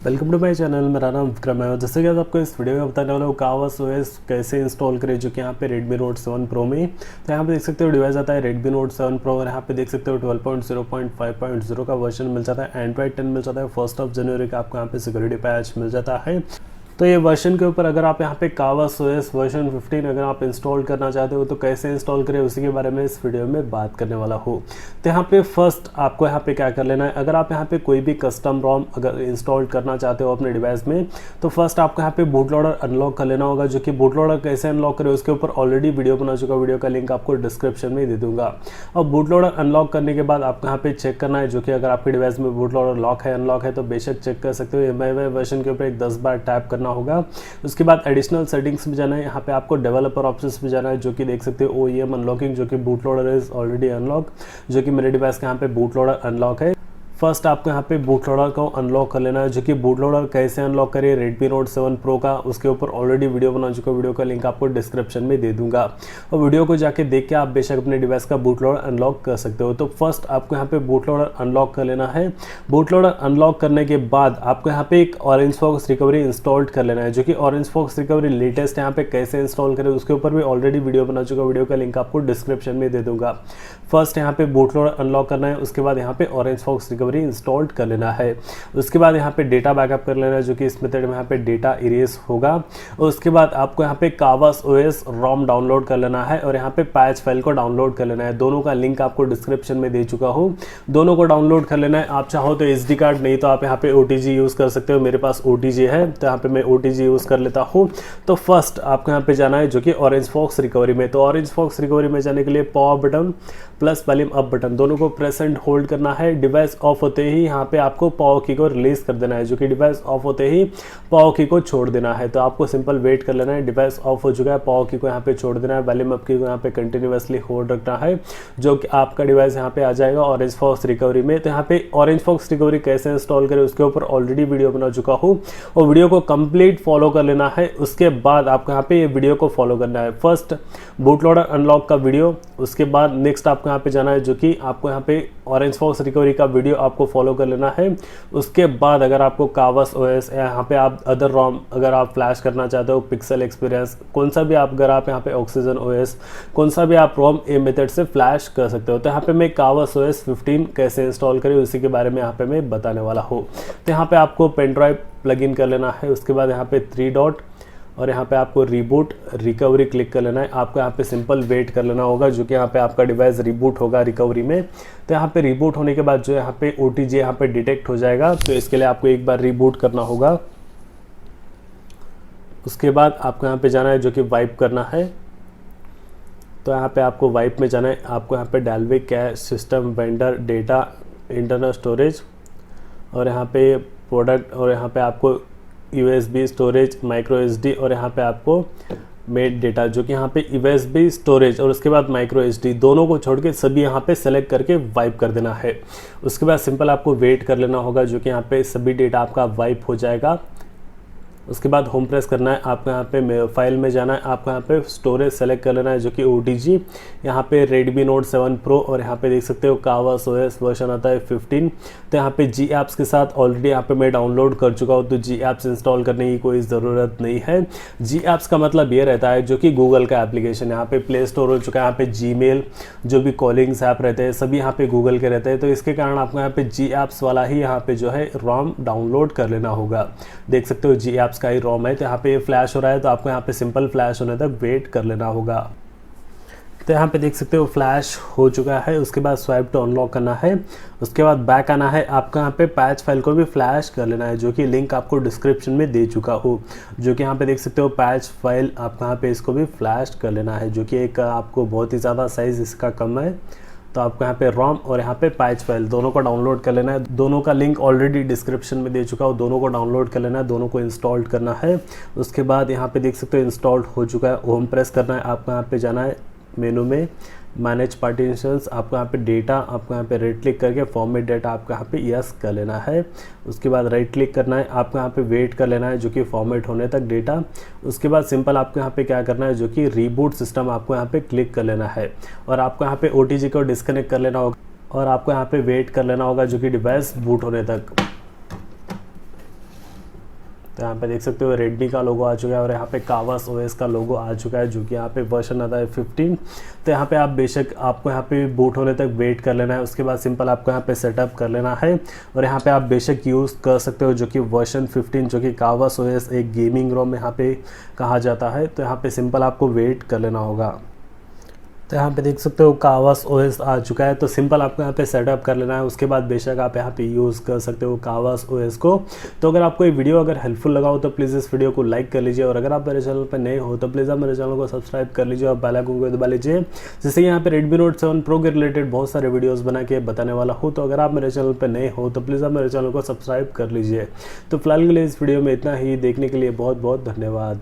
Welcome to my channel. मेरा नाम विक्रम है और जैसे कि आज आपको इस वीडियो में बताने वाला हूँ CorvusOS कैसे इंस्टॉल करें, जो कि यहाँ पे Redmi Note 7 Pro में। तो यहाँ पे देख सकते हो डिवाइस आता है Redmi Note 7 Pro और यहाँ पे देख सकते हो 12.0.5.0 का वर्जन मिल जाता है। Android 10 मिल जाता है। 1 जनवरी का आपको यहाँ पे सिक्योरिटी पैच मिल जाता है। तो ये वर्जन के ऊपर अगर आप यहाँ पे CorvusOS वर्जन 15 अगर आप इंस्टॉल करना चाहते हो तो कैसे इंस्टॉल करें उसी के बारे में इस वीडियो में बात करने वाला हूँ। तो यहाँ पे फर्स्ट आपको यहाँ पे क्या कर लेना है, अगर आप यहाँ पे कोई भी कस्टम रोम अगर इंस्टॉल करना चाहते हो अपने डिवाइस में तो फर्स्ट आपको यहाँ पे बूट लोडर अनलॉक कर लेना होगा। जो कि बूट लोडर कैसे अनलॉक करें उसके ऊपर ऑलरेडी वीडियो बना चुका, वीडियो का लिंक आपको डिस्क्रिप्शन में दे दूंगा। और बूट लोडर अनलॉक करने के बाद आपको यहाँ पे चेक करना है, जो कि अगर आपके डिवाइस में बूट लोडर लॉक है अनलॉक है तो बेशक चेक कर सकते हो। MIUI वर्जन के ऊपर एक 10 बार टैप करना होगा। उसके बाद एडिशनल सेटिंग्स में जाना है, यहाँ पे आपको डेवलपर ऑप्शंस में जाना है, जो कि देख सकते हो OEM अनलॉकिंग, जो कि boot loader is already unlock, जो कि मेरे डिवाइस के यहाँ पे बूट लोडर अनलॉक है। फर्स्ट आपको यहाँ पे बूट लोडर को अनलॉक कर लेना है। जो कि बूट लोडर कैसे अनलॉक करें Redmi Note 7 Pro का, उसके ऊपर ऑलरेडी वीडियो बना चुका, वीडियो का लिंक आपको डिस्क्रिप्शन में दे दूंगा और वीडियो को जाके देख के आप बेशक अपने डिवाइस का बूट लोडर अनलॉक कर सकते हो। तो फर्स्ट आपको यहाँ पे बूट लोडर अनलॉक कर लेना है। बूट लोडर अनलॉक करने के बाद आपको यहाँ पे एक OrangeFox रिकवरी इंस्टॉल कर लेना है। जो कि OrangeFox रिकवरी लेटेस्ट यहाँ पे कैसे इंस्टॉल करें उसके ऊपर भी ऑलरेडी वीडियो बना चुका, वीडियो का लिंक आपको डिस्क्रिप्शन में दे दूंगा। फर्स्ट यहाँ पे बूट लोडर अनलॉक करना है, उसके बाद यहाँ पे OrangeFox रिकवरी इंस्टॉल कर लेना है। उसके बाद यहाँ पे डेटा बैकअप कर लेना है, जो कि इस मेथड में यहाँ पे डेटा इरेज होगा। और उसके बाद आपको यहाँ पे CorvusOS ROM डाउनलोड कर लेना है और यहाँ पे पैच फाइल को डाउनलोड कर लेना है। दोनों का लिंक आपको डिस्क्रिप्शन में दे चुका हूँ, दोनों को डाउनलोड कर लेना है। आप चाहो तो SD कार्ड, नहीं तो आप यहाँ पे OTG यूज़ कर सकते हो। मेरे पास OTG है तो यहाँ पे मैं OTG यूज़ कर लेता हूँ। तो फर्स्ट आपको यहाँ पे जाना है जो कि OrangeFox रिकवरी में। तो OrangeFox रिकवरी में जाने के लिए power button plus volume up button दोनों को प्रेस एंड होल्ड करना है। डिवाइस ऑफ होते ही यहाँ पे आपको पावर की को रिलीज कर देना है। जो कि डिवाइस ऑफ होते ही पावर की को छोड़ देना है। तो आपको सिंपल वेट कर लेना है। डिवाइस ऑफ हो चुका है, पावर की को यहाँ पे छोड़ देना है, वॉल्यूम अप की को यहाँ पे कंटिन्यूअसली होल्ड रखना है, जो कि आपका डिवाइस यहाँ पे आ जाएगा OrangeFox रिकवरी में। तो यहाँ पे OrangeFox रिकवरी कैसे इंस्टॉल करें उसके ऊपर ऑलरेडी वीडियो बना चुका हूँ और वीडियो को कंप्लीट फॉलो कर लेना है। उसके बाद आपको यहाँ पे ये वीडियो को फॉलो करना है। फर्स्ट बूट लोडर अनलॉक का वीडियो, उसके बाद नेक्स्ट आपको यहाँ पे जाना है, जो कि आपको यहाँ पे OrangeFox रिकवरी का वीडियो आपको फॉलो कर लेना है। उसके बाद अगर आपको CorvusOS यहाँ पे आप अदर रोम अगर आप फ्लैश करना चाहते हो, पिक्सल एक्सपीरियंस कौन सा भी आप, अगर आप यहाँ पे OxygenOS कौन सा भी आप रोम ए मेथड से फ्लैश कर सकते हो। तो यहाँ पे मैं CorvusOS 15 कैसे इंस्टॉल करें उसी के बारे में यहाँ पे मैं बताने वाला हूँ। तो यहाँ पे आपको पेन ड्राइव प्लग इन कर लेना है। उसके बाद यहाँ पे 3 डॉट और यहाँ पे आपको रिबूट रिकवरी क्लिक कर लेना है। आपको यहाँ पे सिंपल वेट कर लेना होगा, जो कि यहाँ पे आपका डिवाइस रिबूट होगा रिकवरी में। तो यहाँ पे रिबूट होने के बाद जो यहाँ पे OTG यहाँ पे डिटेक्ट हो जाएगा, तो इसके लिए आपको एक बार रिबूट करना होगा। उसके बाद आपको यहाँ पे जाना है, जो कि वाइप करना है। तो यहाँ पे आपको वाइप में जाना है। आपको यहाँ पे Dalvik cache system vendor data internal storage और यहाँ पे प्रोडक्ट और यहाँ पे आपको USB स्टोरेज माइक्रो SD और यहाँ पे आपको मेड डेटा, जो कि यहाँ पे USB स्टोरेज और उसके बाद माइक्रो SD दोनों को छोड़ के सभी यहाँ पे सेलेक्ट करके वाइप कर देना है। उसके बाद सिंपल आपको वेट कर लेना होगा, जो कि यहाँ पे सभी डेटा आपका वाइप हो जाएगा। उसके बाद होम प्रेस करना है। आपको यहाँ पे फाइल में जाना है, आपको यहाँ पे स्टोरेज सेलेक्ट कर लेना है, जो कि OTG यहाँ पे Redmi Note 7 Pro और यहाँ पे देख सकते हो CorvusOS वर्जन आता है 15। तो यहाँ पे G ऐप्स के साथ ऑलरेडी यहाँ पे मैं डाउनलोड कर चुका हूँ, तो G ऐप्स इंस्टॉल करने की कोई ज़रूरत नहीं है। G ऐप्स का मतलब ये रहता है जो कि गूगल का एप्लीकेशन यहाँ पे प्ले स्टोर हो चुका है। यहाँ पे Gmail जो भी कॉलिंग्स ऐप रहते हैं सभी यहाँ पे गूगल के रहते हैं, तो इसके कारण आपको यहाँ पे G ऐप्स वाला ही यहाँ पे जो है ROM डाउनलोड कर लेना होगा। देख सकते हो G ऐप्स का ही ROM है। तो यहाँ पे ये फ्लैश हो रहा है, तो आपको यहाँ पे सिंपल फ्लैश होने तक वेट कर लेना होगा। तो यहाँ पे देख सकते हो फ्लैश हो चुका है। उसके बाद स्वाइप टू अनलॉक करना है। उसके बाद बैक आना है। आपको यहाँ पे पैच फाइल को भी फ्लैश कर लेना है, जो कि लिंक आपको डिस्क्रिप्शन में दे चुका हूँ। जो कि यहाँ पे देख सकते हो पैच फाइल, आपको यहाँ पे इसको भी फ्लैश कर लेना है, जो कि एक आपको बहुत ही ज़्यादा साइज़ इसका कम है। तो आपको यहाँ पे ROM और यहाँ पे पैच फाइल दोनों को डाउनलोड कर लेना है। दोनों का लिंक ऑलरेडी डिस्क्रिप्शन में दे चुका हूँ, दोनों को डाउनलोड कर लेना है, दोनों को इंस्टॉल करना है। उसके बाद यहाँ पे देख सकते हो इंस्टॉल्ड हो चुका है। होम प्रेस करना है। आपको यहाँ पे जाना है मेनू में मैनेज पार्टीशंस, आपको यहाँ पे डेटा, आपको यहाँ पे राइट क्लिक करके फॉर्मेट डेटा आपको यहाँ पे यस कर लेना है। उसके बाद राइट क्लिक करना है। आपको यहाँ पे वेट कर लेना है, जो कि फॉर्मेट होने तक डेटा। उसके बाद सिंपल आपको यहाँ पे क्या करना है, जो कि रीबूट सिस्टम आपको यहाँ पे क्लिक कर लेना है और आपको यहाँ पे OTG को डिस्कनेक्ट कर लेना होगा और आपको यहाँ पे वेट कर लेना होगा, जो कि डिवाइस बूट होने तक। तो यहाँ पे देख सकते हो रेडमी का लोगो आ चुका है और यहाँ पे CorvusOS का लोगो आ चुका है, जो कि यहाँ पे वर्जन आता है 15। तो यहाँ पे आप बेशक आपको यहाँ पे बूट होने तक वेट कर लेना है, उसके बाद सिंपल आपको यहाँ पे सेटअप कर लेना है और यहाँ पे आप बेशक यूज़ कर सकते हो जो कि वर्जन 15, जो कि CorvusOS एक गेमिंग रोम यहाँ पे कहा जाता है। तो यहाँ पे सिंपल आपको वेट कर लेना होगा। तो यहाँ पे देख सकते हो CorvusOS आ चुका है, तो सिंपल आपको यहाँ पे सेटअप कर लेना है, उसके बाद बेशक आप यहाँ पे यूज़ कर सकते हो CorvusOS को। तो अगर आपको ये वीडियो अगर हेल्पफुल लगा हो तो प्लीज़ इस वीडियो को लाइक कर लीजिए और अगर आप मेरे चैनल पर नए हो तो प्लीज़ आप मेरे चैनल को सब्सक्राइब कर लीजिए और बेल आइकन को दबा लीजिए, जिससे यहाँ पे Redmi Note 7 Pro के रिलेटेड बहुत सारे वीडियोज़ बना के बताने वाला हूँ। तो अगर आप मेरे चैनल पर नए हो तो प्लीज़ आप मेरे चैनल को सब्सक्राइब कर लीजिए। तो फिलहाल के लिए इस वीडियो में इतना ही, देखने के लिए बहुत बहुत धन्यवाद।